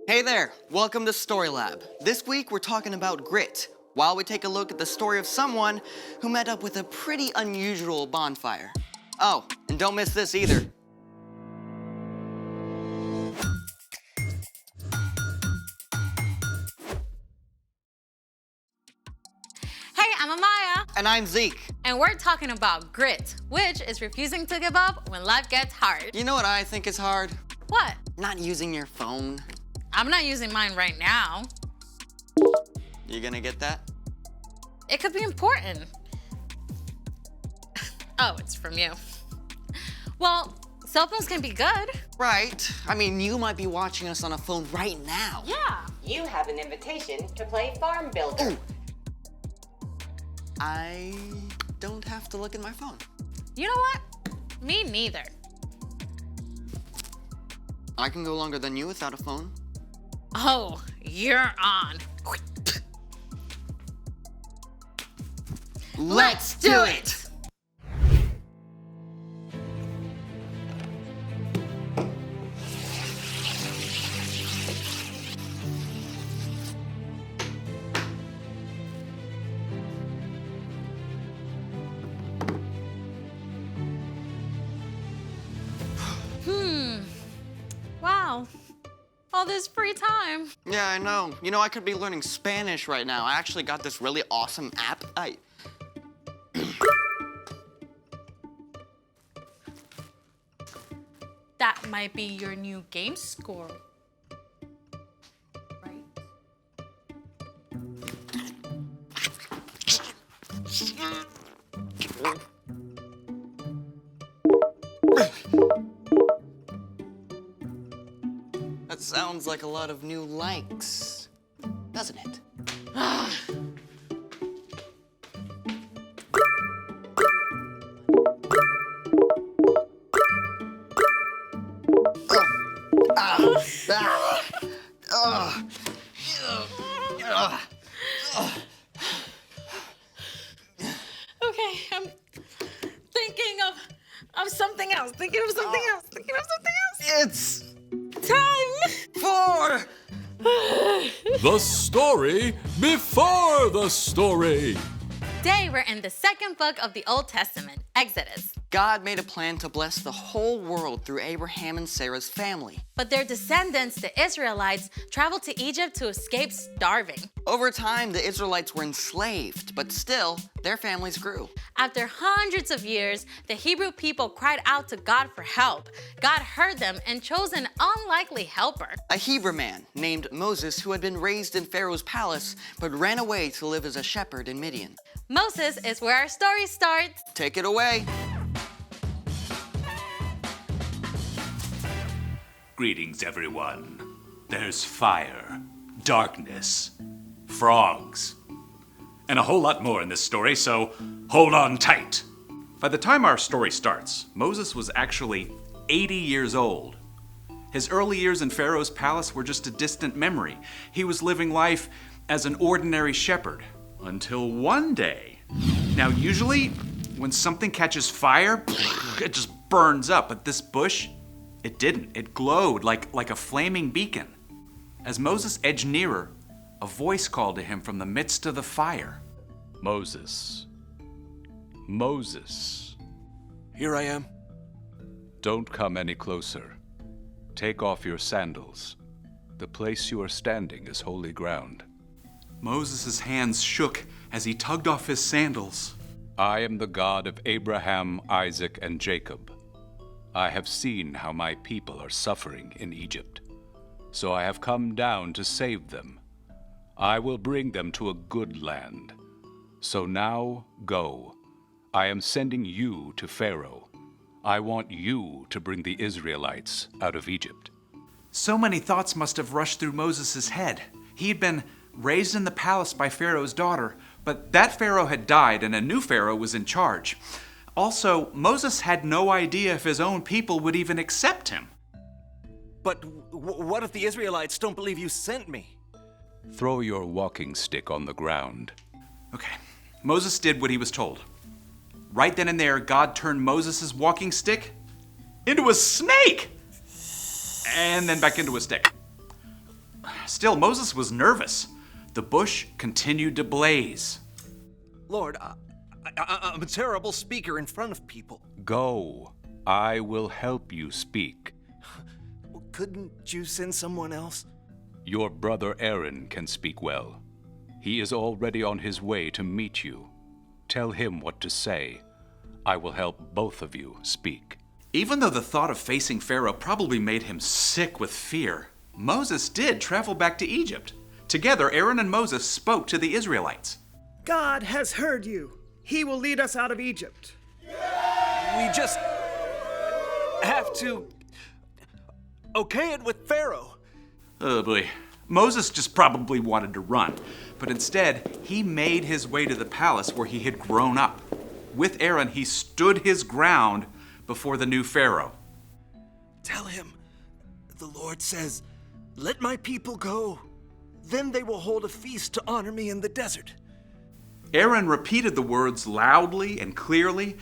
Hey there, welcome to Story Lab. This week we're talking about grit, while we take a look at the story of someone who met up with a pretty unusual bonfire. Oh, and don't miss this either. Hey, I'm Amaya. And I'm Zeke. And we're talking about grit, which is refusing to give up when life gets hard. You know what I think is hard? What? Not using your phone. I'm not using mine right now. You gonna get that? It could be important. Oh, it's from you. Well, cell phones can be good. Right. I mean, you might be watching us on a phone right now. Yeah. You have an invitation to play Farm Builder. Ooh. I don't have to look at my phone. You know what? Me neither. I can go longer than you without a phone. Oh, you're on. Let's do it! Wow. All this free time. Yeah, I know. You know, I could be learning Spanish right now. I actually got this really awesome app. That might be your new game score. Right? That sounds like a lot of new likes, doesn't it? Okay, I'm thinking of something else. Thinking of something else. It's Time! for The story before the story. Today we're in the second book of the Old Testament, Exodus. God made a plan to bless the whole world through Abraham and Sarah's family. But their descendants, the Israelites, traveled to Egypt to escape starving. Over time, the Israelites were enslaved, but still, their families grew. After hundreds of years, the Hebrew people cried out to God for help. God heard them and chose an unlikely helper. A Hebrew man named Moses who had been raised in Pharaoh's palace, but ran away to live as a shepherd in Midian. Moses is where our story starts. Take it away. Greetings, everyone. There's fire, darkness, frogs, and a whole lot more in this story, so hold on tight. By the time our story starts, Moses was actually 80 years old. His early years in Pharaoh's palace were just a distant memory. He was living life as an ordinary shepherd until one day. Now, usually, when something catches fire, it just burns up, but this bush, it didn't. It glowed like a flaming beacon. As Moses edged nearer, a voice called to him from the midst of the fire. Moses. Moses. Here I am. Don't come any closer. Take off your sandals. The place you are standing is holy ground. Moses' hands shook as he tugged off his sandals. I am the God of Abraham, Isaac, and Jacob. I have seen how my people are suffering in Egypt, so I have come down to save them. I will bring them to a good land. So now go. I am sending you to Pharaoh. I want you to bring the Israelites out of Egypt. So many thoughts must have rushed through Moses' head. He had been raised in the palace by Pharaoh's daughter, but that Pharaoh had died and a new Pharaoh was in charge. Also, Moses had no idea if his own people would even accept him. But what if the Israelites don't believe you sent me? Throw your walking stick on the ground. Okay, Moses did what he was told. Right then and there, God turned Moses' walking stick into a snake! And then back into a stick. Still, Moses was nervous. The bush continued to blaze. Lord, I'm a terrible speaker in front of people. Go. I will help you speak. Couldn't you send someone else? Your brother Aaron can speak well. He is already on his way to meet you. Tell him what to say. I will help both of you speak. Even though the thought of facing Pharaoh probably made him sick with fear, Moses did travel back to Egypt. Together, Aaron and Moses spoke to the Israelites. God has heard you. He will lead us out of Egypt. We just have to okay it with Pharaoh. Oh boy. Moses just probably wanted to run, but instead, he made his way to the palace where he had grown up. With Aaron, he stood his ground before the new Pharaoh. Tell him, the Lord says, let my people go. Then they will hold a feast to honor me in the desert. Aaron repeated the words loudly and clearly,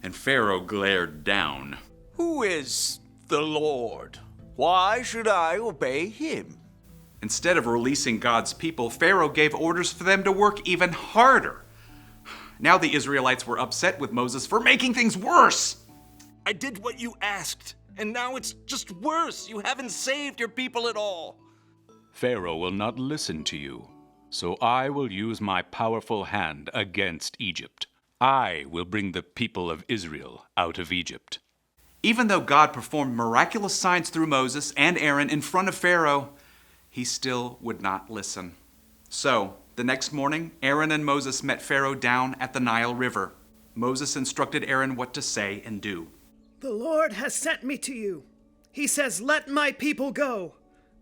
and Pharaoh glared down. Who is the Lord? Why should I obey him? Instead of releasing God's people, Pharaoh gave orders for them to work even harder. Now the Israelites were upset with Moses for making things worse. I did what you asked, and now it's just worse. You haven't saved your people at all. Pharaoh will not listen to you, so I will use my powerful hand against Egypt. I will bring the people of Israel out of Egypt. Even though God performed miraculous signs through Moses and Aaron in front of Pharaoh, he still would not listen. So, the next morning, Aaron and Moses met Pharaoh down at the Nile River. Moses instructed Aaron what to say and do. The Lord has sent me to you. He says, let my people go.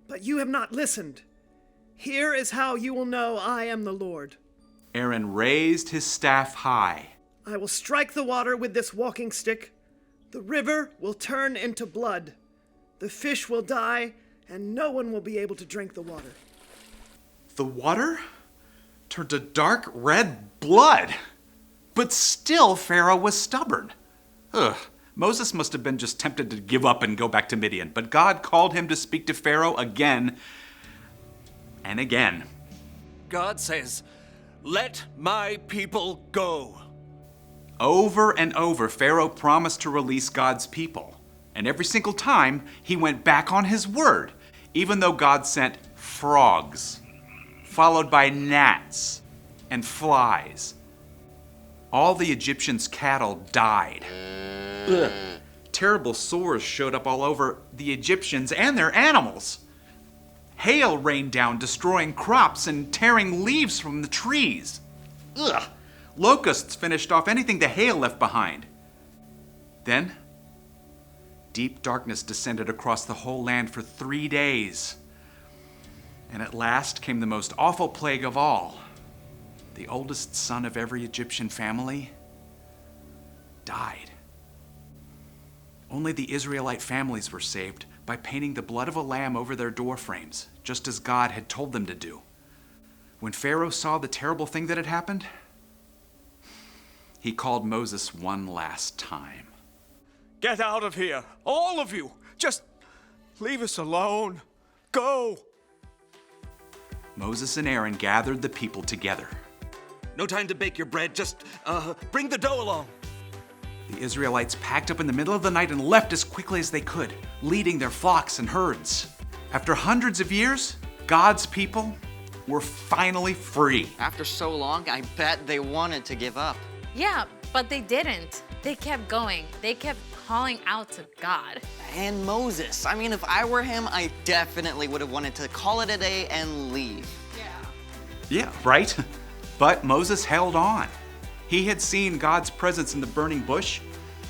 But you have not listened. Here is how you will know I am the Lord. Aaron raised his staff high. I will strike the water with this walking stick. The river will turn into blood. The fish will die, and no one will be able to drink the water. The water turned to dark red blood. But still, Pharaoh was stubborn. Moses must have been just tempted to give up and go back to Midian, but God called him to speak to Pharaoh again and again. God says, let my people go. Over and over, Pharaoh promised to release God's people. And every single time, he went back on his word, even though God sent frogs, followed by gnats and flies. All the Egyptians' cattle died. Terrible sores showed up all over the Egyptians and their animals. Hail rained down, destroying crops and tearing leaves from the trees. Locusts finished off anything the hail left behind. Then, deep darkness descended across the whole land for 3 days. And at last came the most awful plague of all. The oldest son of every Egyptian family died. Only the Israelite families were saved by painting the blood of a lamb over their door frames, just as God had told them to do. When Pharaoh saw the terrible thing that had happened, he called Moses one last time. Get out of here, all of you. Just leave us alone. Go. Moses and Aaron gathered the people together. No time to bake your bread. Just bring the dough along. The Israelites packed up in the middle of the night and left as quickly as they could, leading their flocks and herds. After hundreds of years, God's people were finally free. After so long, I bet they wanted to give up. Yeah, but they didn't. They kept going. They kept calling out to God. And Moses. I mean, if I were him, I definitely would have wanted to call it a day and leave. Yeah, right? But Moses held on. He had seen God's presence in the burning bush,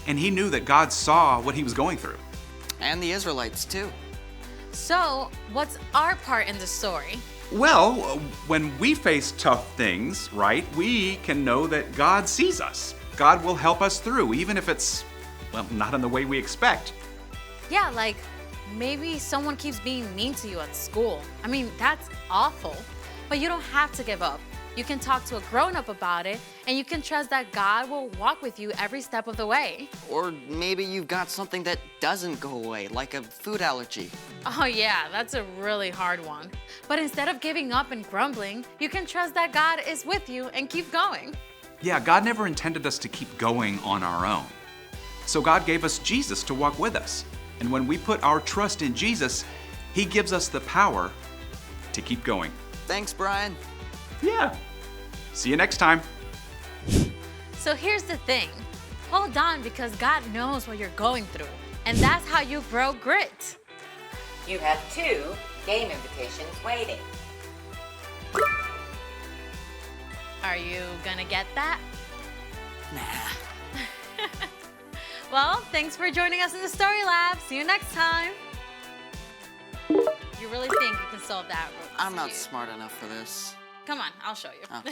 and he knew that God saw what he was going through. And the Israelites, too. So, what's our part in the story? Well, when we face tough things, right, we can know that God sees us. God will help us through, even if it's, well, not in the way we expect. Yeah, like maybe someone keeps being mean to you at school. I mean, that's awful. But you don't have to give up. You can talk to a grown-up about it, and you can trust that God will walk with you every step of the way. Or maybe you've got something that doesn't go away, like a food allergy. Oh yeah, that's a really hard one. But instead of giving up and grumbling, you can trust that God is with you and keep going. Yeah, God never intended us to keep going on our own. So God gave us Jesus to walk with us. And when we put our trust in Jesus, He gives us the power to keep going. Thanks, Brian. Yeah. See you next time. So here's the thing. Hold on because God knows what you're going through. And that's how you grow grit. You have 2 game invitations waiting. Are you gonna get that? Nah. Well, thanks for joining us in the Story Lab. See you next time. You really think you can solve that? I'm not Rubik's Cube? smart enough for this. Come on, I'll show you. Oh.